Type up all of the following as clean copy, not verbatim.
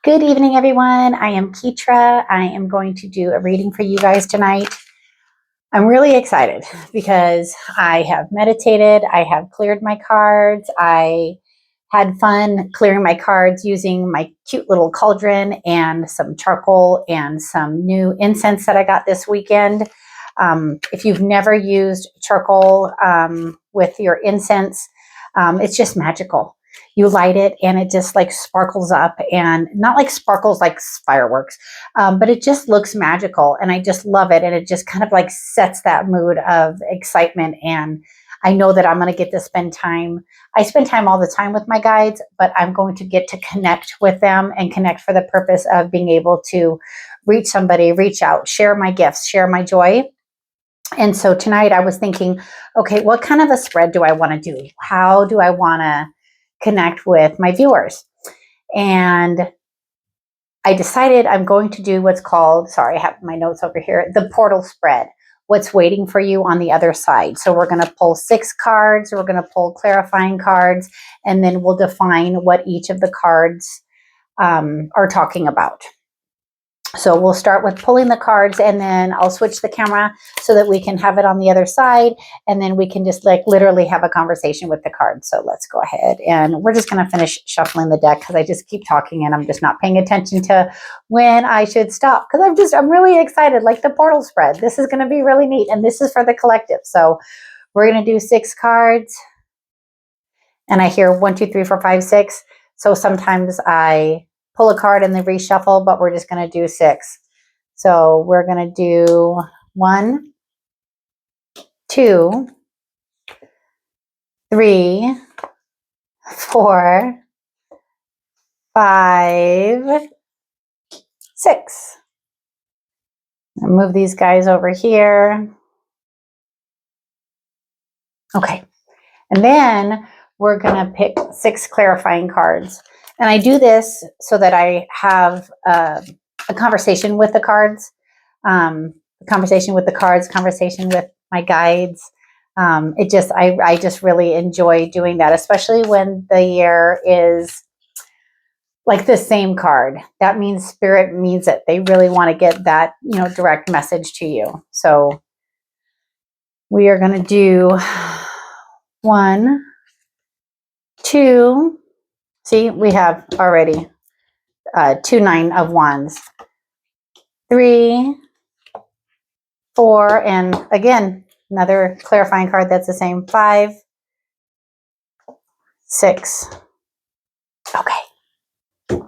Good evening, everyone. I am Ketra. I am going to do a reading for you guys tonight. I'm really excited because I have meditated. I have cleared my cards. I had fun clearing my cards using my cute little cauldron and some charcoal and some new incense that I got this weekend. If you've never used charcoal with your incense, it's just magical. You light it and it just like sparkles up, and not like sparkles like fireworks, but it just looks magical, and I just love it. And it just kind of like sets that mood of excitement. And I know that I'm going to get to spend time. I spend time all the time with my guides, but I'm going to get to connect with them and connect for the purpose of being able to reach somebody, reach out, share my gifts, share my joy. And so tonight I was thinking, okay, what kind of a spread do I want to do? How do I want to connect with my viewers? And I decided I'm going to do what's called, sorry, I have my notes over here, the portal spread. What's waiting for you on the other side. So we're going to pull 6 cards, we're going to pull clarifying cards, and then we'll define what each of the cards are talking about. So we'll start with pulling the cards, and then I'll switch the camera so that we can have it on the other side, and then we can just like literally have a conversation with the cards. So let's go ahead, and we're just going to finish shuffling the deck because I just keep talking and I'm just not paying attention to when I should stop, because I'm really excited. Like the portal spread, this is going to be really neat, and this is for the collective. So we're going to do 6 cards, and I hear 1, 2, 3, 4, 5, 6. So sometimes I pull a card and then reshuffle, but we're just going to do 6. So we're going to do 1, 2, 3, 4, 5, 6. I'll move these guys over here. Okay. And then we're going to pick 6 clarifying cards. And I do this so that I have a conversation with the cards, conversation with my guides. I just really enjoy doing that, especially when the year is like the same card. That means spirit means it. They really want to get that, direct message to you. So we are going to do 1, 2. See, we have already 2 9 of wands, 3, 4, and again, another clarifying card that's the same, 5, 6. Okay. Be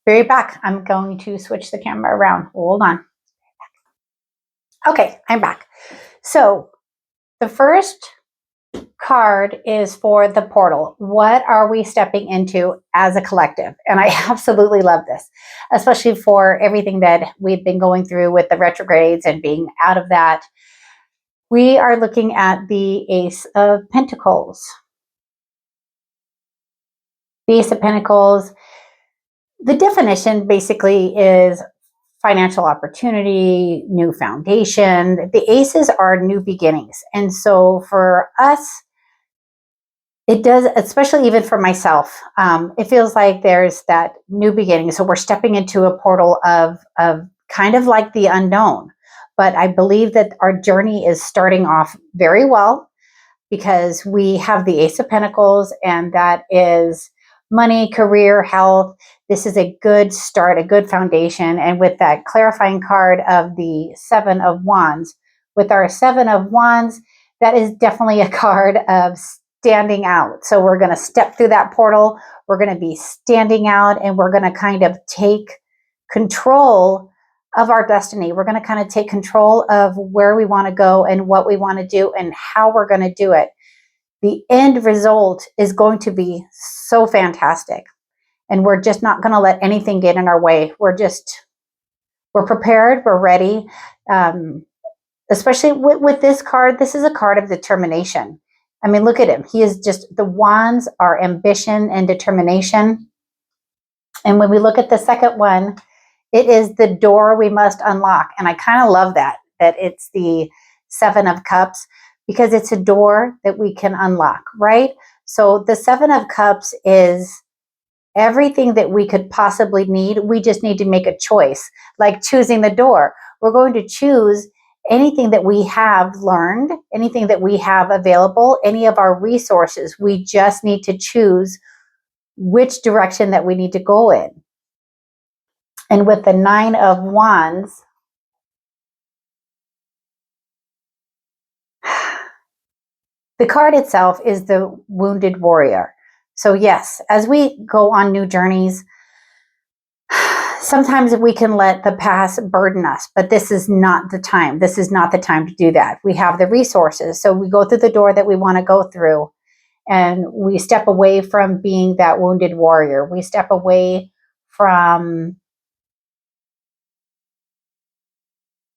right back. I'm going to switch the camera around. Hold on. Okay, I'm back. So the first card is for the portal. What are we stepping into as a collective? And I absolutely love this, especially for everything that we've been going through with the retrogrades and being out of that. We are looking at the Ace of Pentacles. The Ace of Pentacles, the definition basically is financial opportunity, new foundation. The aces are new beginnings. And so for us, it does, especially even for myself, it feels like there's that new beginning. So we're stepping into a portal of kind of like the unknown. But I believe that our journey is starting off very well because we have the Ace of Pentacles, and that is money, career, health. This is a good start, a good foundation. And with that clarifying card of the 7 of Wands, with our 7 of Wands, that is definitely a card of standing out. So we're going to step through that portal. We're going to be standing out, and we're going to kind of take control of our destiny. We're going to kind of take control of where we want to go and what we want to do and how we're going to do it. The end result is going to be so fantastic. And we're just not going to let anything get in our way. We're prepared. We're ready. Especially with this card, this is a card of determination. I mean, look at him. He is just, the wands are ambition and determination. And when we look at the second one, it is the door we must unlock. And I kind of love that it's the 7 of Cups, because it's a door that we can unlock, right? So the 7 of Cups is everything that we could possibly need. We just need to make a choice, like choosing the door. We're going to choose anything that we have learned, anything that we have available, any of our resources. We just need to choose which direction that we need to go in. And with the 9 of Wands, the card itself is the wounded warrior. So yes, as we go on new journeys, sometimes we can let the past burden us, but this is not the time. This is not the time to do that. We have the resources. So we go through the door that we want to go through, and we step away from being that wounded warrior. We step away from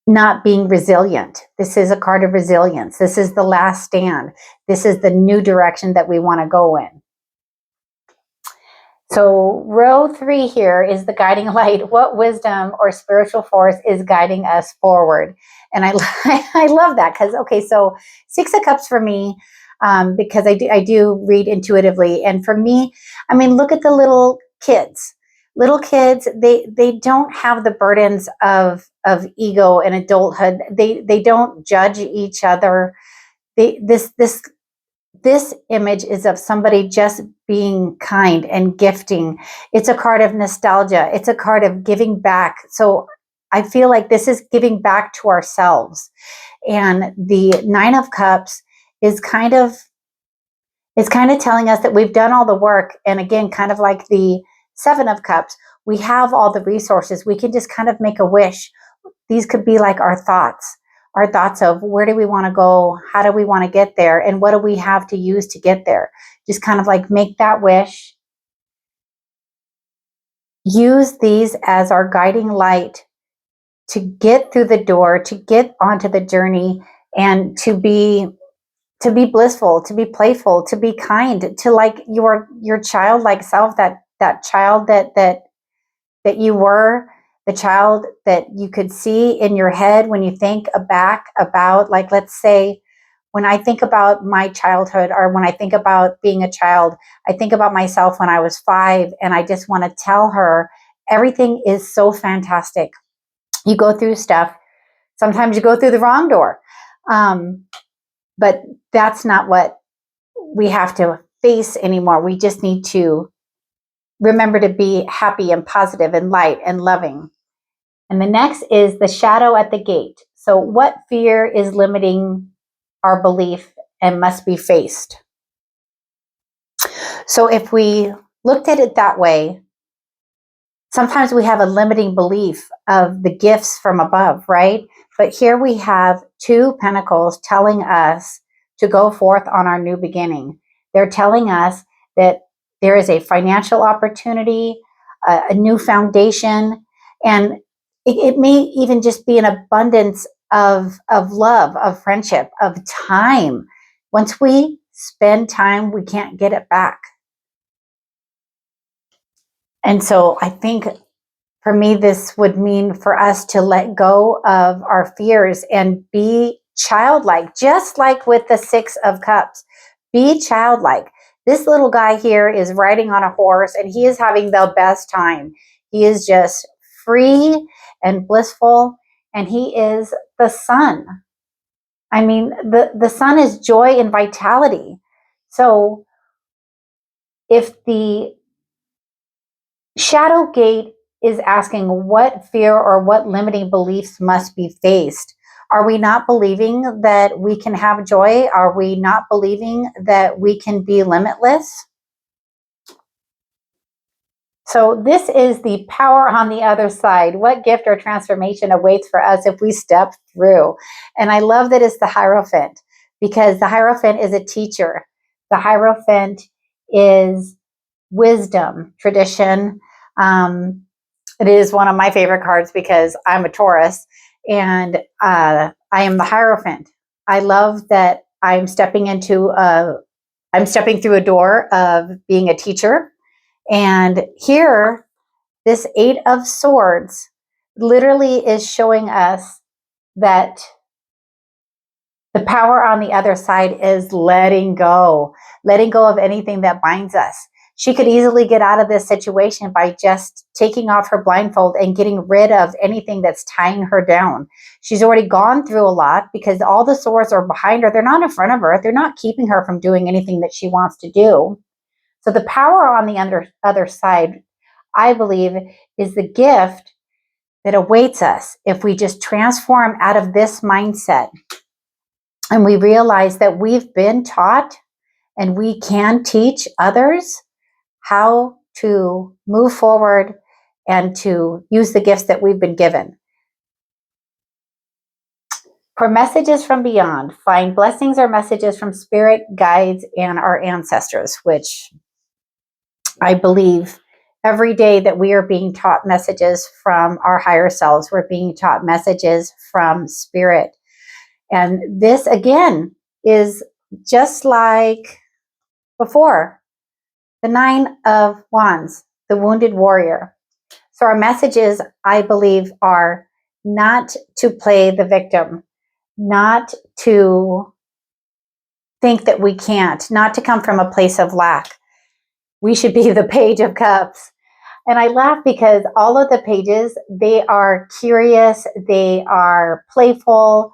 not being resilient. This is a card of resilience. This is the last stand. This is the new direction that we want to go in. So row 3 here is the guiding light. What wisdom or spiritual force is guiding us forward? And I love that because, okay, so 6 of Cups for me, because I do read intuitively. And for me, I mean, look at the little kids. Little kids, they don't have the burdens of ego and adulthood. They don't judge each other. This image is of somebody just being kind and gifting. It's a card of nostalgia. It's a card of giving back. So I feel like this is giving back to ourselves. And the 9 of Cups is kind of telling us that we've done all the work. And again, kind of like the 7 of Cups, we have all the resources. We can just kind of make a wish. These could be like our thoughts of where do we want to go? How do we want to get there? And what do we have to use to get there? Just kind of like make that wish. Use these as our guiding light to get through the door, to get onto the journey, and to be blissful, to be playful, to be kind, to like your childlike self, that child that you were, the child that you could see in your head when you think back about, like, let's say, when I think about my childhood, or when I think about being a child, I think about myself when I was 5, and I just want to tell her everything is so fantastic. You go through stuff. Sometimes you go through the wrong door. But that's not what we have to face anymore. We just need to remember to be happy and positive and light and loving. And the next is the shadow at the gate. So what fear is limiting our belief and must be faced? So if we looked at it that way, sometimes we have a limiting belief of the gifts from above, right? But here we have 2 pentacles telling us to go forth on our new beginning. They're telling us that there is a financial opportunity, a new foundation, and it may even just be an abundance of love, of friendship, of time. Once we spend time, we can't get it back. And so I think for me, this would mean for us to let go of our fears and be childlike, just like with the 6 of Cups. Be childlike. This little guy here is riding on a horse, and he is having the best time. He is just free and blissful, and he is the sun. I mean, the sun is joy and vitality. So if the shadow gate is asking what fear or what limiting beliefs must be faced, are we not believing that we can have joy? Are we not believing that we can be limitless? So this is the power on the other side. What gift or transformation awaits for us if we step through? And I love that it's the Hierophant, because the Hierophant is a teacher. The Hierophant is wisdom, tradition. It is one of my favorite cards because I'm a Taurus, and I am the Hierophant. I love that I'm stepping through a door of being a teacher. And here, this 8 of Swords literally is showing us that the power on the other side is letting go of anything that binds us. She could easily get out of this situation by just taking off her blindfold and getting rid of anything that's tying her down. She's already gone through a lot because all the sores are behind her. They're not in front of her. They're not keeping her from doing anything that she wants to do. So the power on the other side, I believe, is the gift that awaits us if we just transform out of this mindset and we realize that we've been taught and we can teach others how to move forward and to use the gifts that we've been given. For messages from beyond, find blessings or messages from spirit, guides, and our ancestors, which I believe every day that we are being taught messages from our higher selves. We're being taught messages from spirit. And this, again, is just like before, the Nine of Wands, the wounded warrior. So our messages, I believe, are not to play the victim, not to think that we can't, not to come from a place of lack. We should be the Page of Cups. And I laugh because all of the pages, they are curious, they are playful,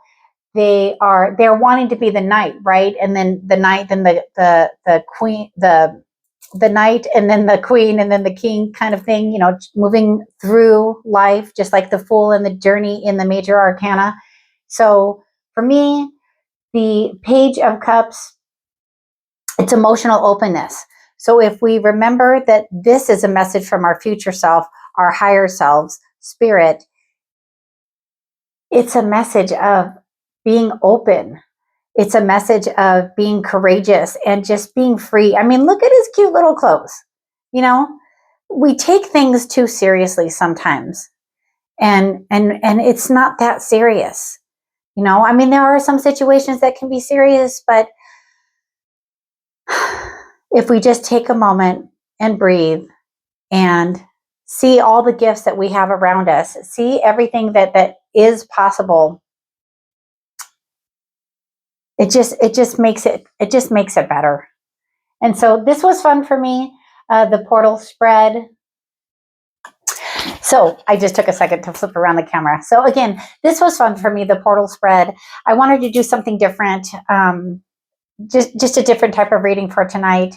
they're wanting to be the knight, right? And then the knight, then the queen, the knight, and then the queen, and then the king kind of thing, you know, moving through life, just like the Fool and the Journey in the major arcana. So for me, the Page of Cups, it's emotional openness. So if we remember that this is a message from our future self, our higher selves, spirit, it's a message of being open. It's a message of being courageous and just being free. I mean, look at his cute little clothes. You know, we take things too seriously sometimes. And it's not that serious. You know, I mean, there are some situations that can be serious, but if we just take a moment and breathe and see all the gifts that we have around us, see everything that is possible, it just makes it better. And so this was fun for me, the portal spread. So I just took a second to flip around the camera. So again, this was fun for me, the portal spread. I wanted to do something different, just a different type of reading for tonight.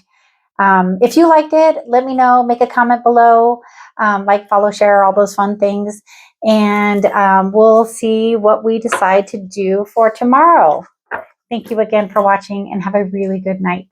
If you liked it, let me know, make a comment below, like, follow, share, all those fun things. And we'll see what we decide to do for tomorrow. Thank you again for watching and have a really good night.